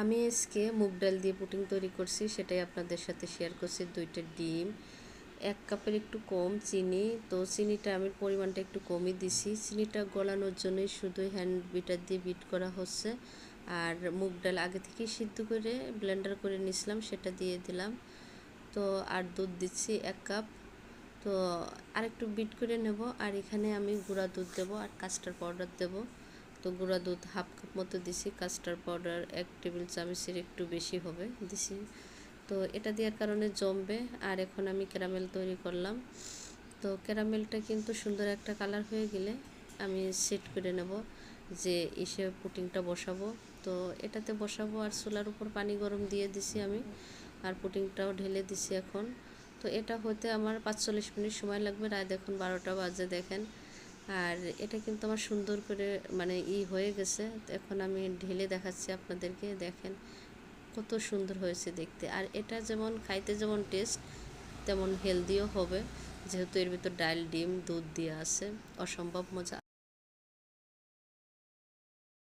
আমি আজকে মুগ ডাল দিয়ে পুডিং তৈরি করছি, সেটাই আপনাদের সাথে শেয়ার করছি। 2টা ডিম, 1 কাপের একটু কম চিনি। তো চিনিটা আমি পরিমাণটা একটু কমই দিছি। চিনিটা গলানোর জন্যই শুধু হ্যান্ড বিটার দিয়ে বিট করা হচ্ছে। আর মুগ ডাল আগে থেকেই সিদ্ধ করে ব্লেন্ডার করে নিয়েছিলাম, সেটা দিয়ে দিলাম। তো আর দুধ দিচ্ছি 1 কাপ। তো আরেকটু বিট করে নেব। আর এখানে আমি গুঁড়া দুধ দেবো আর কাস্টার্ড পাউডার দেবো। তো গুঁড়া দুধ 1/2 কাপ মতো দিছি, কাস্টার্ড পাউডার 1 টেবিল চামচের একটু বেশি হবে দিছি। তো এটা দেওয়ার কারণে জমবে। আর এখন আমি ক্যারামেল তৈরি করলাম। তো ক্যারামেলটা কিন্তু সুন্দর একটা কালার হয়ে গেলে আমি সেট করে নেব যে এসে পুডিংটা বসাবো। তো এটাতে বসাবো আর চুলার উপর পানি গরম দিয়ে দিছি আমি, আর পুডিংটাও ঢেলে দিছি এখন। তো এটা হতে আমার 45 মিনিট সময় লাগবে। রাত এখন 12টা বাজে দেখেন। আর এটা কিন্তু আমার সুন্দর করে মানে হয়ে গেছে। তো এখন আমি ঢেলে দেখাচ্ছি আপনাদেরকে, দেখেন কত সুন্দর হয়েছে দেখতে। আর এটা যেমন খাইতে যেমন টেস্ট, তেমন হেলদিও হবে, যেহেতু এর ভিতর ডাল, ডিম, দুধ দেওয়া আছে। অসম্ভব মজা।